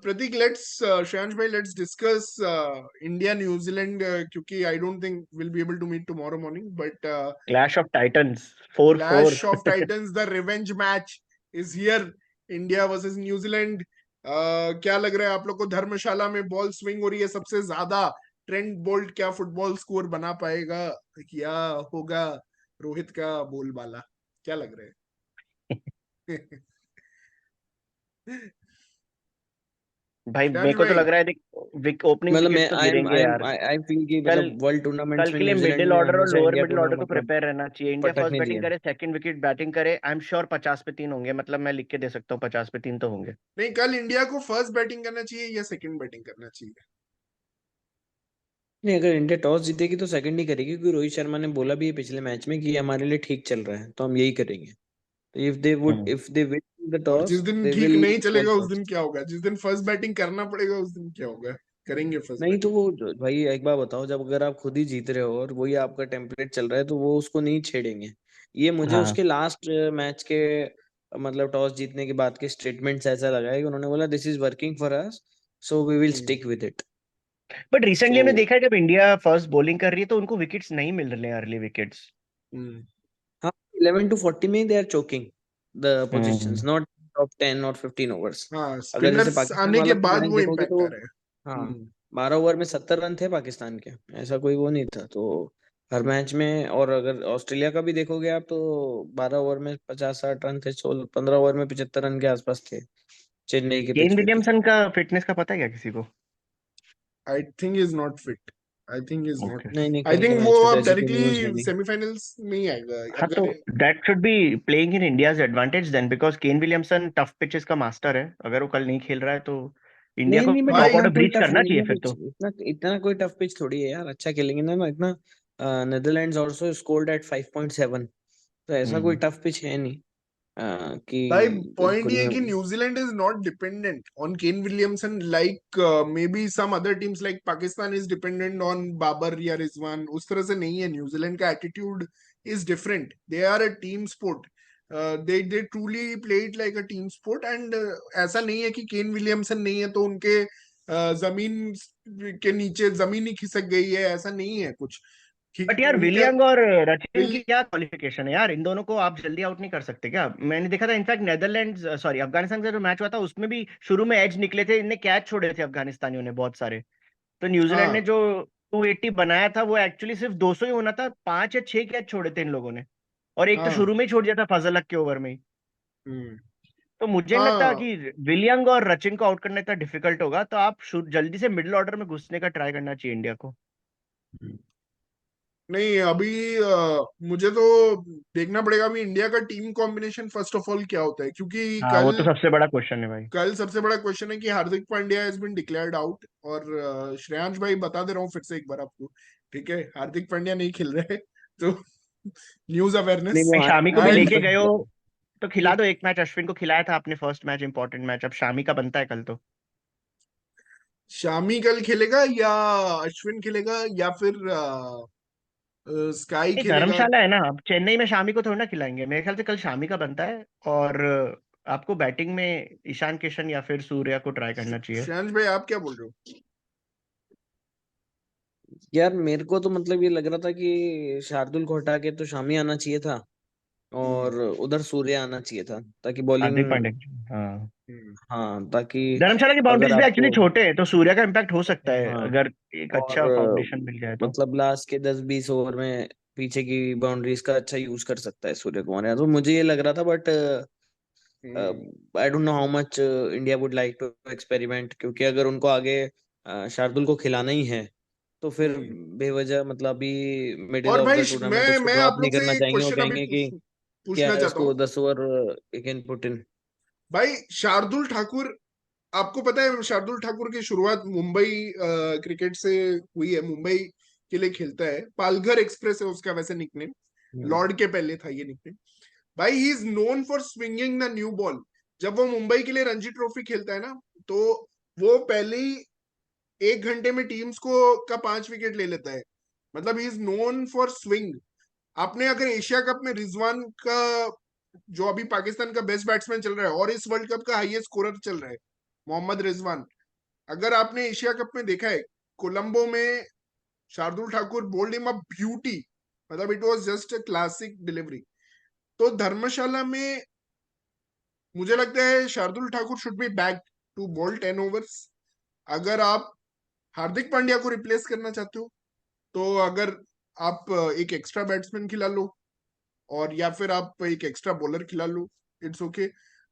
Pratik, Shreyans bhai, let's discuss India New Zealand क्योंकि I don't think we'll be able to meet tomorrow morning, but Clash of Titans 4-4. Clash of Titans, the revenge match is here. India versus New Zealand. क्या लग रहा है आप लोग को? धर्मशाला में ball swing हो रही है सबसे ज्यादा. ट्रेंट बोल्ट क्या फुटबॉल स्कोर बना पाएगा या होगा रोहित का बोलबाला? क्या लग रहा है? भाई मेरे श्रेयांश को तो भाई. लग रहा है देख ओपनिंग मतलब विकेट्स मैं तो गिरेंगे यार. आई फील कि कल मतलब वर्ल्ड टूर्नामेंट्स कल में के लिए न्यूजीलैंड मिडिल ने ऑर्डर और हमेशा लोअर इंडिया मिडिल को ना ऑर्डर को मतलब प्रिपेयर रहना चाहिए. इंडिया पटक फर्स्ट नहीं बैटिंग दिया। करे, सेकंड विकेट बैटिंग करे. आई एम श्योर 50 पे 3 होंगे. मतलब मैं लिख के दे सकता हूँ 50 पे 3 तो होंगे. नहीं, कल इंडिया को फर्स्ट बैटिंग करना चाहिए या सेकंड बैटिंग करना चाहिए? नहीं, अगर इंडिया टॉस जीतेगी तो सेकंड ही करेगी, क्योंकि रोहित शर्मा ने बोला भी है पिछले मैच में कि हमारे लिए ठीक चल रहा है तो हम यही करेंगे। तो हम्म. इफ दे विन द और जिस टॉस दिन दे ठीक विल नहीं बॉल चलेगा उस दिन फर्स्ट। क्या होगा? जिस दिन फर्स्ट बैटिंग करना पड़ेगा उस दिन क्या होगा? करेंगे फर्स्ट नहीं तो बैटिंग? भाई एक बार बताओ, जब अगर आप खुद ही जीत रहे हो और वही आपका टेम्पलेट चल रहा है तो वो उसको नहीं छेड़ेंगे। ये मुझे हाँ. उसके लास्ट मैच के मतलब टॉस जीतने के बाद के स्टेटमेंट्स ऐसा लगा है कि उन्होंने बोला this is working for us, so we will hmm. Stick with it. But so recently हमने देखा है जब इंडिया फर्स्ट बॉलिंग कर रही है तो उनको विकेट्स नहीं मिल रहे हैं, अर्ली विकेट्स. हम्म. हाँ, 11 to 40 में they are choking the hmm. Positions, not top 10 और 15 ओवर्स। हाँ, अगर जैसे स्पिनर्स पाकिस्तान आने के वालों की बाद मैच वो देखोगे इम्पैक्ट तो आ रहा है. हाँ, हम्म. 12 ओवर में 70 रन थे पाकिस्तान के। ऐसा कोई वो नहीं था तो हर मैच में। और अगर ऑस्ट्रेलिया का भी देखोगे आप तो 12 ओवर में 50-60 रन थे, 16 15 ओवर में 75 रन के आसपास थे चेन्नई के पिच केन पे भी। विलियमसन का फिटनेस का पता है क्या किसी को? I think is not fit. I think is not. Okay. नहीं नहीं, आई कल के थिंक वो मैच में तो अब ऐसी कोई न्यूज डायरेक्टली नहीं थी। सेमीफाइनल्स में ही आएगा हाँ तो अगर. That should be playing in India's advantage then, because Kane Williamson tough pitches का मास्टर है. अगर वो कल नहीं खेल रहा है तो इंडिया नहीं को नहीं, बट टॉप भाई, इतना ऑर्डर कोई ब्रीच टफ करना नहीं है चाहिए ना फिर पिच, तो. इतना इतना कोई टफ पिच थोड़ी है यार, अच्छा खेलेंगे ना इतना। नेदरलैंड्स आल्सो स्कोर्ड एट 5.7, तो ऐसा कोई हम्म. टफ पिच है नहीं भाई, कि पॉइंट ये है खुले। कि New Zealand is not dependent on Kane Williamson like maybe some other teams like Pakistan is dependent on Babar या रिजवान. उस तरह से नहीं है. न्यूजीलैंड का attitude is different. They are a team sport. They truly play it like a team sport. And ऐसा नहीं है कि केन विलियमसन नहीं है तो उनके जमीन के नीचे जमीन ही खिसक गई है. ऐसा नहीं है कुछ. बट यार उनके विलियंग और रचिन की विल क्या क्वालिफिकेशन है यार. इन दोनों को आप जल्दी आउट नहीं कर सकते क्या? मैंने देखा था इनफैक्ट नेदरलैंड्स सॉरी अफगानिस्तान का जो मैच हुआ था उसमें भी शुरू में एज निकले थे. इनने कैच छोड़े थे अफगानिस्तानियों ने बहुत सारे. तो न्यूजीलैंड ने हाँ. जो 280 बनाया था वो एक्चुअली सिर्फ 200 ही होना था. 5 या 6 कैच छोड़े थे इन लोगों ने. और एक तो हाँ. शुरू में ही छोड़ दिया था फजल हक के ओवर में ही. हम्म. तो मुझे नहीं लगता हाँ. कि विलियंग और रचिन को आउट करना इतना डिफिकल्ट होगा. तो आप जल्दी से मिडिल ऑर्डर में घुसने का ट्राई करना चाहिए इंडिया को. नहीं, अभी मुझे तो देखना पड़ेगा अभी इंडिया का team combination first of all क्या होता है, क्योंकि हाँ वो कल तो सबसे बड़ा क्वेश्चन है भाई. कल सबसे बड़ा क्वेश्चन है कि Hardik Pandya has been declared out. और श्रेयांश भाई, बता दे रहा हूँ फिर से एक बार आपको. ठीक है, हार्दिक पांड्या नहीं खेल रहे हैं. तो न्यूज नहीं, अवेयरनेस. वो भाई शामी को भी एंड लेके गए हो तो खिला दो एक मैच. अश्विन को खिलाया था आपने फर्स्ट मैच, इंपॉर्टेंट मैच. अब शामी का बनता है कल तो. शामी कल खेलेगा या अश्विन खेलेगा या फिर स्काई ये खेलेगा? धर्मशाला है ना, अब चेन्नई में शामी को थोड़ी ना खिलाएंगे. मेरे ख्याल से कल शामी का बनता है. और आपको बैटिंग में ईशान किशन या फिर सूर्या को ट्राई करना चाहिए. श्रेयांश भाई, आप क्या बोल रहे हो? यार मेरे को तो मतलब ये लग रहा था कि शार्दुल को हटा के तो शामी आना चाहिए था हम्म. और उधर सूर्य आना चाहिए था ताकि हार्दिक बॉलिंग। पांड्या. हाँ. हम्म. हाँ, ताकि धर्मशाला की अगर बाउंड्रीज भी एक्चुअली आपको छोटे हैं तो सूर्या का इम्पैक्ट हो सकता है हाँ, अगर एक और अच्छा फाउंडेशन मिल जाए तो. मतलब लास्ट के 10-20 ओवर में पीछे की बाउंड्रीज का अच्छा यूज कर सकता है सूर्य कुमार यादव, मुझे ये लग रहा था। But hmm. I don't know how much India would like to experiment, क्योंकि अगर उनको आगे शार्दुल को खिलाना ही है तो फिर हम्म. बेवजह मतलब अभी मिडिल और ऑफ भाई, द टूर्नामेंट मैं उसको मैं ड्रॉप आप नहीं लोग से करना एक चाहेंगे। वो क्वेश्चन अभी कहेंगे कि क्या पूछना है, चाहता उसको हूँ. 10 ओवर कैन पुट इन। भाई, शार्दुल ठाकुर, आपको पता है शार्दुल ठाकुर की शुरुआत मुंबई क्रिकेट से हुई है. मुंबई के लिए खेलता है. पालघर एक्सप्रेस है उसका वैसे निकनेम. लॉर्ड के पहले था ये निकनेम. भाई, he is known for swinging the new ball. जब वो मुंबई के लिए रणजी ट्रॉफी खेलता है ना, तो वो पहले ही 1 घंटे में टीम्स को का 5 विकेट ले लेता है. मतलब he is known for swing. आपने अगर एशिया कप में रिजवान का, जो अभी पाकिस्तान का बेस्ट बैट्समैन चल रहा है और इस वर्ल्ड कप का हाईएस्ट स्कोरर चल रहा है, मोहम्मद रिजवान, अगर आपने एशिया कप में देखा है, कोलंबो में Shardul Thakur bowled him a beauty, मतलब it was just a classic delivery. तो धर्मशाला में मुझे लगता है Shardul Thakur should be back to ball 10 overs. अगर आप हार्दिक पांड्या को रिप्लेस करना चाहते हो, तो अगर आप एक एक्स्ट्रा बैट्समैन खिला लो, और या फिर आप एक एक्स्ट्रा बॉलर खिला लो, it's okay,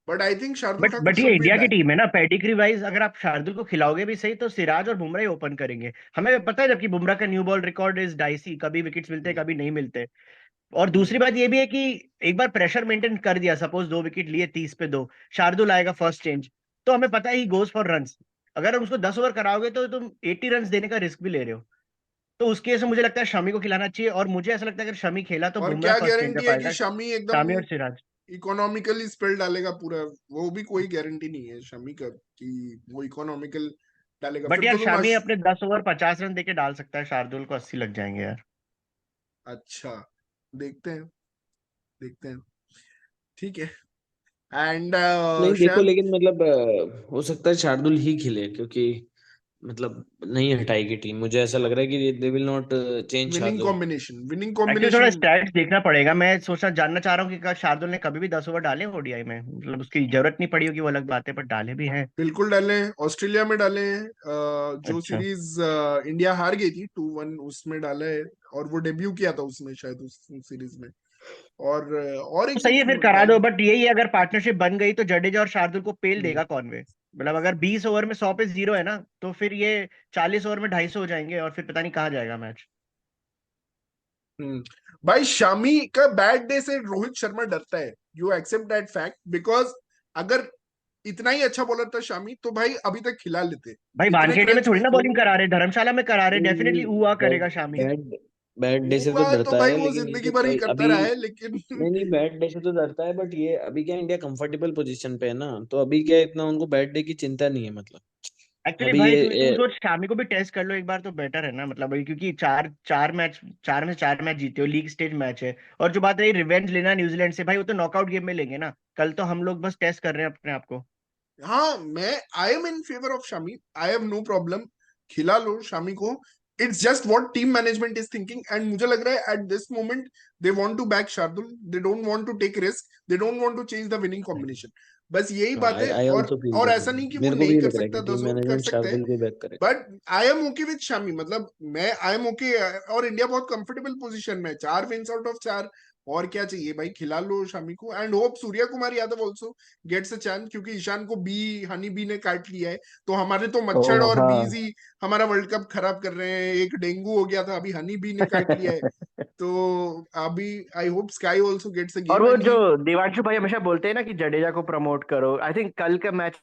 but I think Shardul Thakur but ये शुड बी इंडिया की बैक। टीम है ना, पेडिग्री वाइज अगर आप शार्दुल को खिलाओगे भी सही तो सिराज और बुमराह ही ओपन करेंगे। हमें पता है जबकि बुमराह का new ball record is dicey, कभी विकेट्स मिलते हैं कभी नहीं मिलते। और दूसरी बात ये भी है कि एक बार प्रेशर मेंटेन कर दिया, सपोज 2 विकेट लिए 30 पे 2, शार्दुल आएगा फर्स्ट चेंज, तो हमें पता है ही गोज फॉर रन्स। अगर हम उसको 10 ओवर कराओगे तो तुम 80 रन देने का रिस्क भी ले रहे हो। तो उस केस में मुझे लगता है शमी को खिलाना चाहिए, और मुझे ऐसा लगता है अगर शमी खेला तो और बुमराह क्या फर्स्ट चेंज गारंटी अप है कि आएगा, शमी एकदम शमी और सिराज। इकोनॉमिकली स्पेल डालेगा पूरा? वो भी कोई गारंटी नहीं है शमी का कि वो इकोनॉमिकल डालेगा, बट फिर यार तो तुम शमी अपने 10 ओवर 50 रन देके डाल सकता है, शार्दुल को 80 लग जाएंगे यार। अच्छा, देखते हैं, देखते हैं, ठीक है। एंड नहीं देखो, शायद लेकिन मतलब हो सकता है शार्दुल ही खेले, क्योंकि मतलब नहीं हटाएगी टीम, मुझे ऐसा लग रहा है कि they will not change winning Shardul. Combination, winning actually थोड़ा कॉम्बिनेशन। स्टैट्स देखना पड़ेगा, मैं सोचा जानना चाह रहा हूँ कि क्या शार्दुल ने कभी भी 10 ओवर डाले ओडीआई में, मतलब उसकी जरूरत नहीं पड़ी होगी वो अलग बात है, पर डाले भी हैं। बिल्कुल डाले हैं, ऑस्ट्रेलिया में डाले हैं, जो अच्छा, सीरीज इंडिया हार गई थी 2-1, उसमें डाला है, और वो डेब्यू किया था उसमें शायद उस सीरीज में, और तो एक दो सही है फिर करा दो, डाले। बट यही है अगर पार्टनरशिप बन गई तो जडेजा और शार्दुल को पेल हम्म, देगा कौन वे? मतलब अगर 20 ओवर में 100 पे 0 है ना, तो फिर ये 40 ओवर में 250 हो जाएंगे, और फिर पता नहीं कहाँ जाएगा मैच। हम्म। भाई शामी का बैड डे से रोहित शर्मा डरता है, you accept that fact, because अगर इतना ही अच्छा बॉलर था शामी तो भाई अभी तक खिला लेते भाई इतने वानखेड़े में क्रंच थोड़ी में। ना बॉलिंग करा रहे, धर्मशाला में करा रहे, नहीं डेफिनेटली नहीं, हुआ बैड करेगा शामी। बैड बैड डे से तो हुआ तो डरता भाई है, वो लेकिन ये जिंदगी जो भर ही करता अभी, रहा है, लेकिन नहीं नहीं, बैड डे से तो डरता है, बट ये अभी क्या इंडिया कंफर्टेबल पोजीशन पे है ना, तो अभी क्या इतना उनको बैड डे की चिंता नहीं है, मतलब एक्चुअली अभी भाई तुम ये सोच शामी को भी टेस्ट कर लो एक बार तो बेटर है ना, मतलब भाई क्योंकि चार चार मैच, 4 में से 4 मैच जीते हो, लीग स्टेज मैच है। और जो बात रही रिवेंज लेना न्यूजीलैंड से, भाई वो तो नॉकआउट गेम में लेंगे ना, कल तो हम लोग बस टेस्ट कर रहे हैं अपने आप को। हाँ, मैं I am in favour of Shami, I have no problem, खिला लो शामी को। It's just what team management is thinking, and मुझे लग रहा है at this moment they want to back Shardul, they don't want to take risk, they don't want to change the winning combination, बस यही बात आई है। आई और ऑल्सो फील और द ऐसा सेम, नहीं कि वो मेरे को भी नहीं ये कर लग रहा है कि सकता, टीम 10 ओवर कर मैनेजमेंट सकता है, शार्दुल को बैक करे। But I am okay with Shami, मतलब मैं आई एम ओके। और इंडिया बहुत कंफर्टेबल पोजीशन में है, 4 विंस आउट ऑफ 4, और क्या चाहिए भाई, खिला लो शामी को, and hope Surya Kumar Yadav also gets a chance, क्योंकि ईशान को हनी बी ने काट लिया है, तो हमारे तो मच्छर ओह और बीज हाँ। ही हमारा वर्ल्ड कप खराब कर रहे हैं। एक डेंगू हो गया था, अभी हनी बी ने काट लिया है, तो अभी I hope SKY also gets a और गेम वो एंड जो ही। देवांशु भाई हमेशा बोलते हैं ना कि जडेजा को प्रमोट करो, आई थिंक कल का मैच